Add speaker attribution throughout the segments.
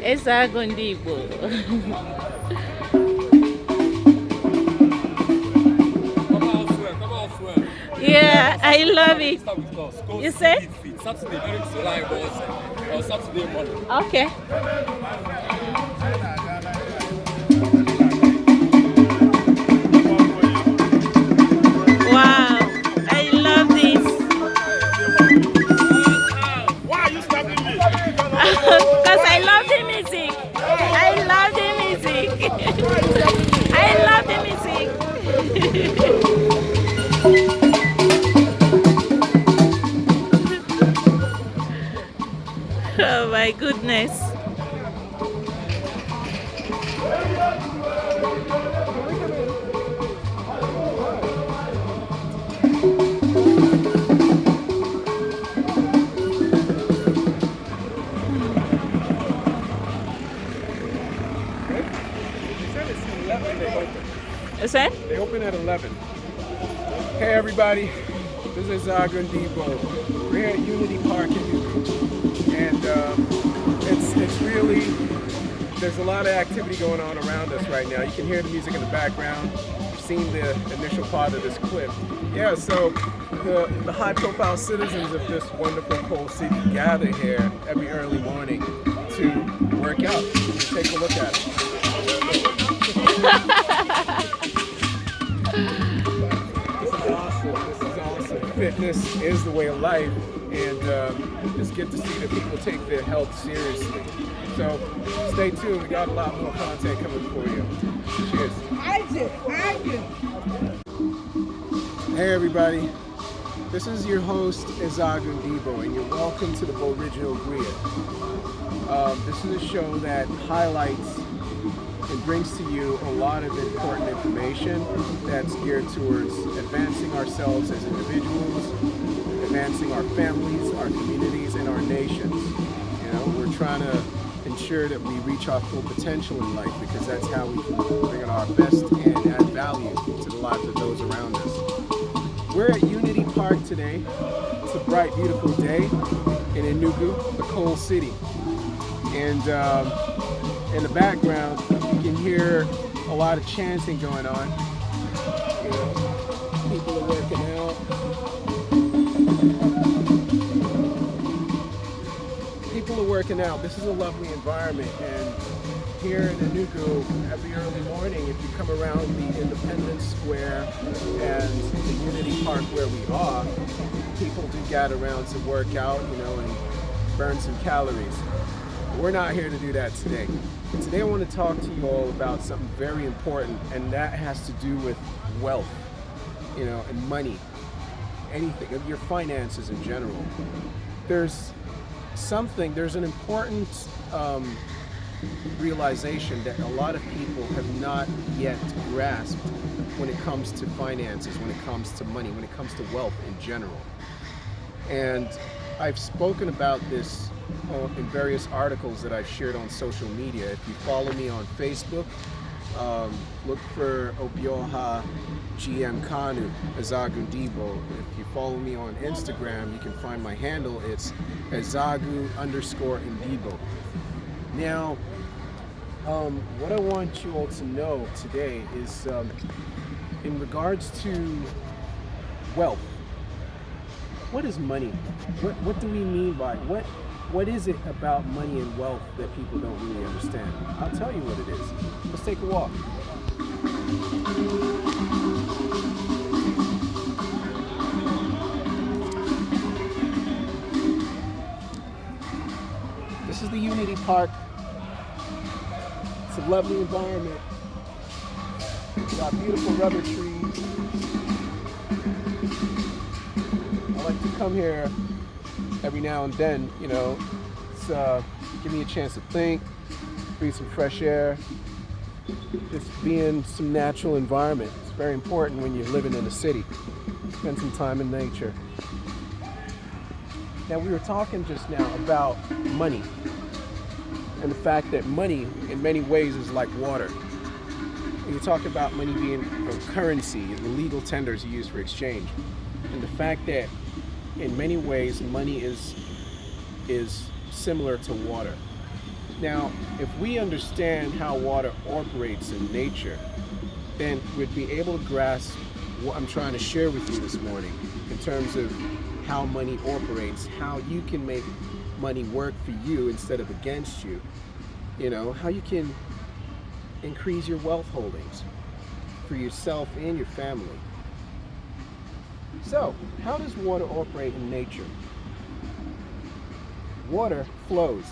Speaker 1: Ezago Ndi-GBO. Yeah, I love it. You say?
Speaker 2: Saturday, very or Saturday morning.
Speaker 1: Okay. Wow, I love this.
Speaker 2: Why are you stopping me?
Speaker 1: Because I love the music. I love the music. I love the music. Oh my goodness. Is that?
Speaker 2: They open at 11. Hey everybody, this is Ndi-GBO. We're here at Unity Park in Enugu. And it's really, there's a lot of activity going on around us right now. You can hear the music in the background. You've seen the initial part of this clip. Yeah, so the high profile citizens of this wonderful coal city gather here every early morning to work out. Take a look at it. This is awesome. Fitness is the way of life, and it's good to see that people take their health seriously. So stay tuned. We got a lot more content coming for you. Cheers.
Speaker 3: I do.
Speaker 2: Hey everybody, this is your host Ndi-GBO, and you're welcome to the GBOriginal Griot. This is a show that highlights and brings to you a lot of important information that's geared towards advancing ourselves as individuals, advancing our families, our communities, and our nations. You know, we're trying to ensure that we reach our full potential in life, because that's how we can bring out our best and add value to the lives of those around us. We're at Unity Park today. It's a bright, beautiful day in Enugu, the coal city. And in the background, you can hear a lot of chanting going on. You know, people are working out. People are working out. This is a lovely environment, and here in Enugu, every early morning, if you come around the Independence Square and the Unity Park where we are, people do gather around to work out, you know, and burn some calories. We're not here to do that today. Today I want to talk to you all about something very important, and that has to do with wealth, you know, and money, anything, your finances in general. There's an important realization that a lot of people have not yet grasped when it comes to finances, when it comes to money, when it comes to wealth in general. And I've spoken about this in various articles that I've shared on social media. If you follow me on Facebook, look for Obioha GM Kanu Ezago Ndi-GBO. If you follow me on Instagram, you can find my handle. It's Ezago_Ndi-GBO. Now, what I want you all to know today is in regards to wealth. What is money? What do we mean by what is it about money and wealth that people don't really understand? I'll tell you what it is. Let's take a walk. This is the Unity Park. It's a lovely environment. We've got beautiful rubber trees. I like to come here every now and then, you know. It's give me a chance to think, breathe some fresh air, just be in some natural environment. It's very important when you're living in a city. Spend some time in nature. Now, we were talking just now about money and the fact that money in many ways is like water. When you talk about money being a currency, the legal tenders you use for exchange, and the fact that in many ways money is similar to water. Now, if we understand how water operates in nature, then we'd be able to grasp what I'm trying to share with you this morning in terms of how money operates, how you can make money work for you instead of against you, how you can increase your wealth holdings for yourself and your family. So, how does water operate in nature? Water flows.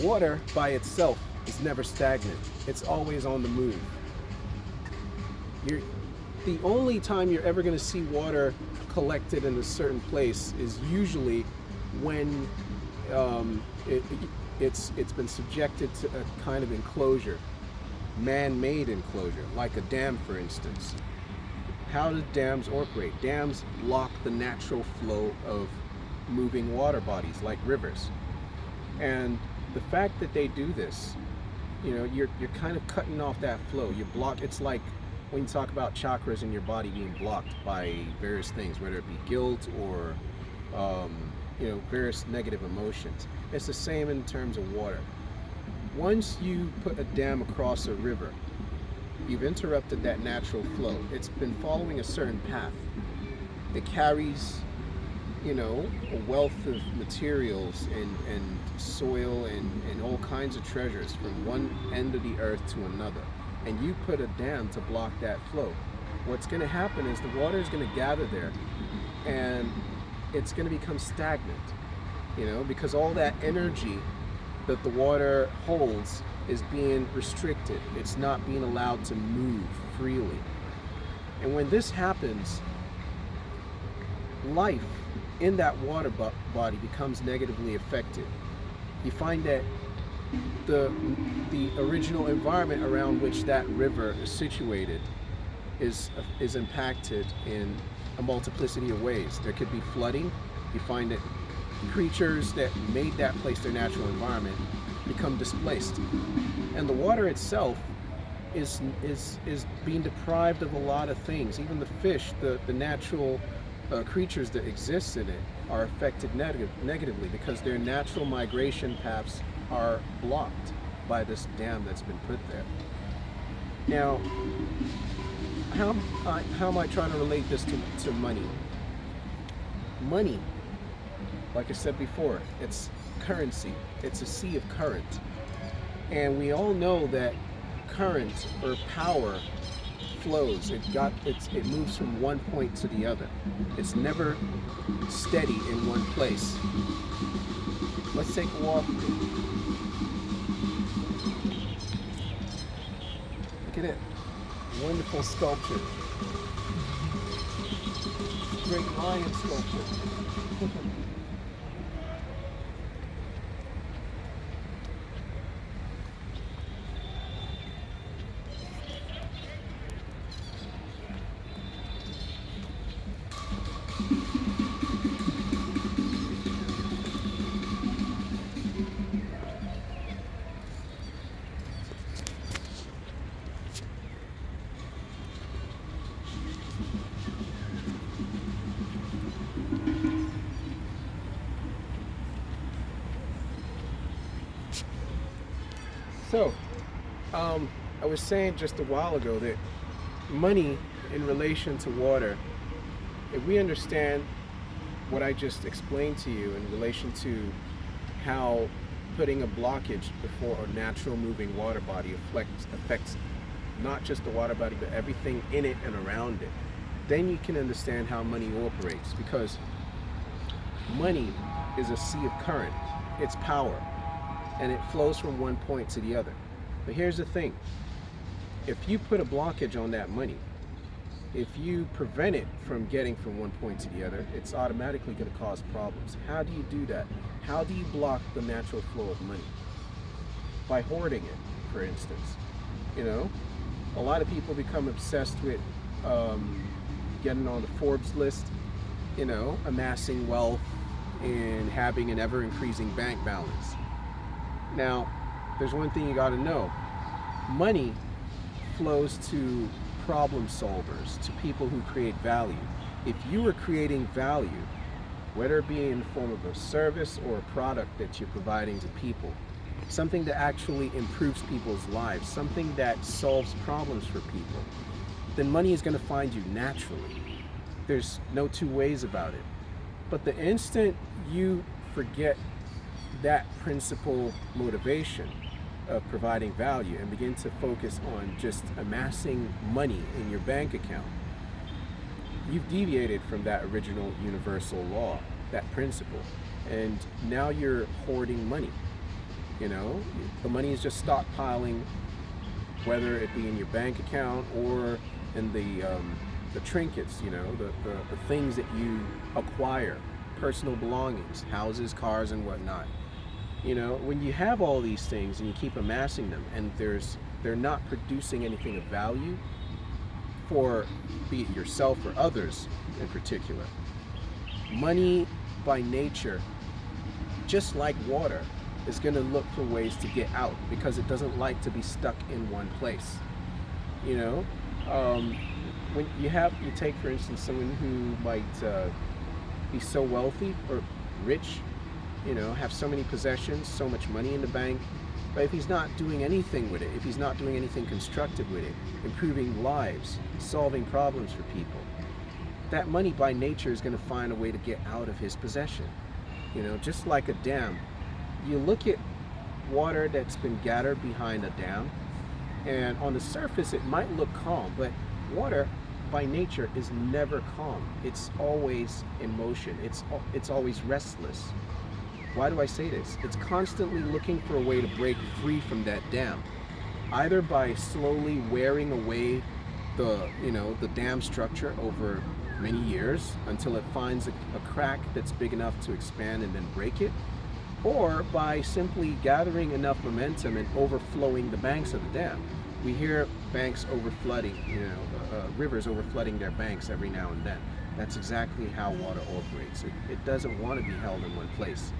Speaker 2: Water by itself is never stagnant. It's always on the move. The only time you're ever going to see water collected in a certain place is usually when it's been subjected to a kind of enclosure, man-made enclosure, like a dam, for instance. How do dams operate? Dams block the natural flow of moving water bodies like rivers. And the fact that they do this, you're kind of cutting off that flow. It's like when you talk about chakras in your body being blocked by various things, whether it be guilt or various negative emotions. It's the same in terms of water. Once you put a dam across a river, you've interrupted that natural flow. It's been following a certain path. It carries, a wealth of materials and soil and all kinds of treasures from one end of the earth to another. And you put a dam to block that flow. What's going to happen is the water is going to gather there and it's going to become stagnant, because all that energy that the water holds is being restricted. It's not being allowed to move freely. And when this happens, life in that water body becomes negatively affected. You find that the original environment around which that river is situated is impacted in a multiplicity of ways. There could be flooding. You find that creatures that made that place their natural environment become displaced, and the water itself is being deprived of a lot of things. Even the fish, the natural creatures that exist in it, are affected negatively because their natural migration paths are blocked by this dam that's been put there. Now, how am I trying to relate this to money? Money, like I said before, it's currency. It's a sea of current. And we all know that current or power flows. It moves from one point to the other. It's never steady in one place. Let's take a walk. Look at it. Wonderful sculpture. Great lion sculpture. So, I was saying just a while ago that money in relation to water, if we understand what I just explained to you in relation to how putting a blockage before a natural moving water body affects not just the water body, but everything in it and around it, then you can understand how money operates, because money is a sea of current. It's power. And it flows from one point to the other. But here's the thing. If you put a blockage on that money, if you prevent it from getting from one point to the other, it's automatically going to cause problems. How do you do that? How do you block the natural flow of money? By hoarding it, for instance. A lot of people become obsessed with getting on the Forbes list, amassing wealth and having an ever-increasing bank balance. Now, there's one thing you got to know. Money flows to problem solvers, to people who create value. If you are creating value, whether it be in the form of a service or a product that you're providing to people, something that actually improves people's lives, something that solves problems for people, then money is going to find you naturally. There's no two ways about it. But the instant you forget that principal motivation of providing value and begin to focus on just amassing money in your bank account, you've deviated from that original universal law, that principle, and now you're hoarding money. You know, the money is just stockpiling, whether it be in your bank account or in the trinkets, you know, the things that you acquire, personal belongings, houses, cars, and whatnot. You know, when you have all these things and you keep amassing them, and they're not producing anything of value for, be it yourself or others in particular. Money by nature, just like water, is going to look for ways to get out because it doesn't like to be stuck in one place. You know, when you take for instance someone who might be so wealthy or rich, you know, have so many possessions, so much money in the bank, but if he's not doing anything with it, if he's not doing anything constructive with it, improving lives, solving problems for people, that money by nature is going to find a way to get out of his possession. You know, just like a dam. You look at water that's been gathered behind a dam, and on the surface it might look calm, but water by nature is never calm. It's always in motion. It's always restless. Why do I say this? It's constantly looking for a way to break free from that dam, either by slowly wearing away the dam structure over many years until it finds a crack that's big enough to expand and then break it, or by simply gathering enough momentum and overflowing the banks of the dam. We hear banks overflooding, rivers overflooding their banks every now and then. That's exactly how water operates. It doesn't want to be held in one place.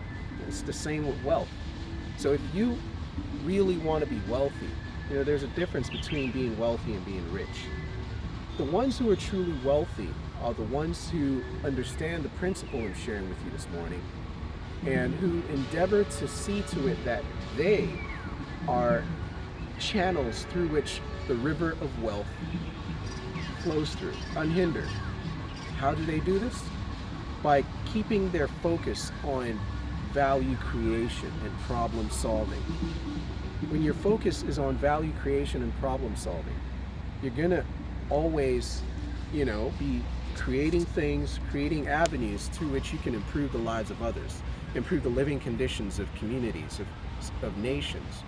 Speaker 2: It's the same with wealth. So if you really want to be wealthy, you know, there's a difference between being wealthy and being rich. The ones who are truly wealthy are the ones who understand the principle I'm sharing with you this morning, and who endeavor to see to it that they are channels through which the river of wealth flows through, unhindered. How do they do this? By keeping their focus on value creation and problem solving. When your focus is on value creation and problem solving, you're gonna always, be creating things, creating avenues through which you can improve the lives of others, improve the living conditions of communities, of nations,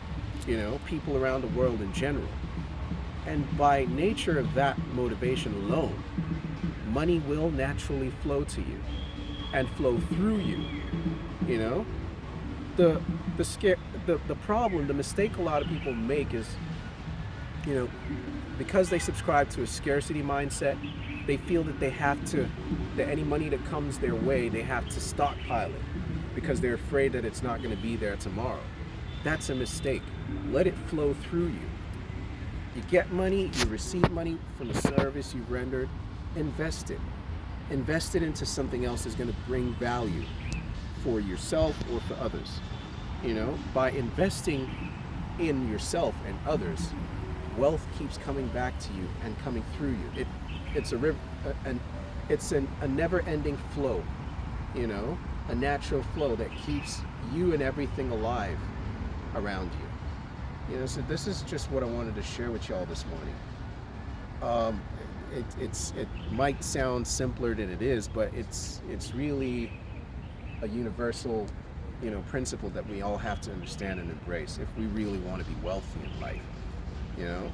Speaker 2: people around the world in general. And by nature of that motivation alone, money will naturally flow to you and flow through you. The problem, the mistake a lot of people make is, because they subscribe to a scarcity mindset, they feel that that any money that comes their way, they have to stockpile it because they're afraid that it's not going to be there tomorrow. That's a mistake. Let it flow through you. You get money, you receive money from a service you've rendered, invest it. Invest it into something else that's going to bring value for yourself or for others. By investing in yourself and others, wealth keeps coming back to you and coming through you. It's a river, it's a never-ending flow, a natural flow that keeps you and everything alive around you. So this is just what I wanted to share with y'all this morning. It might sound simpler than it is, but it's really a universal, principle that we all have to understand and embrace if we really want to be wealthy in life.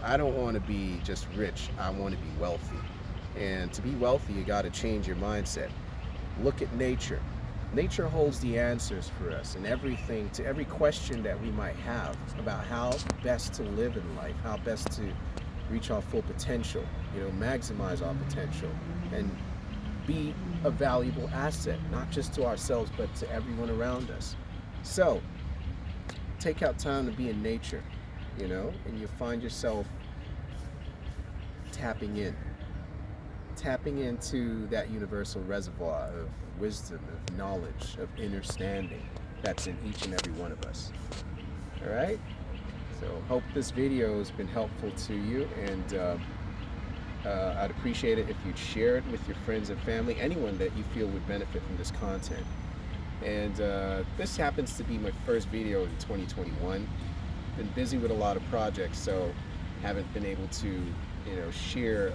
Speaker 2: I don't want to be just rich. I want to be wealthy. And to be wealthy, you got to change your mindset. Look at nature. Nature holds the answers for us and everything, to every question that we might have about how best to live in life, how best to reach our full potential, maximize our potential and be a valuable asset, not just to ourselves, but to everyone around us. So take out time to be in nature, and you'll find yourself tapping tapping into that universal reservoir of wisdom, of knowledge, of understanding that's in each and every one of us. All right? So hope this video has been helpful to you, and I'd appreciate it if you'd share it with your friends and family, anyone that you feel would benefit from this content. And this happens to be my first video in 2021. Been busy with a lot of projects, so haven't been able to, share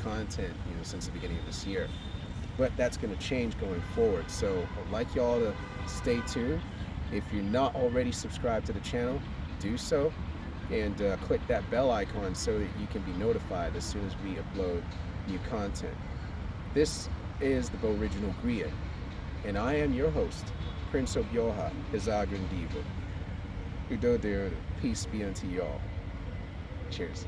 Speaker 2: content, since the beginning of this year. But that's going to change going forward. So I'd like y'all to stay tuned. If you're not already subscribed to the channel, do so, and click that bell icon so that you can be notified as soon as we upload new content. This is the GBOriginal Griot, and I am your host, Prince Obyoha Afrakan Ndi-GBO. Udo there, peace be unto y'all. Cheers.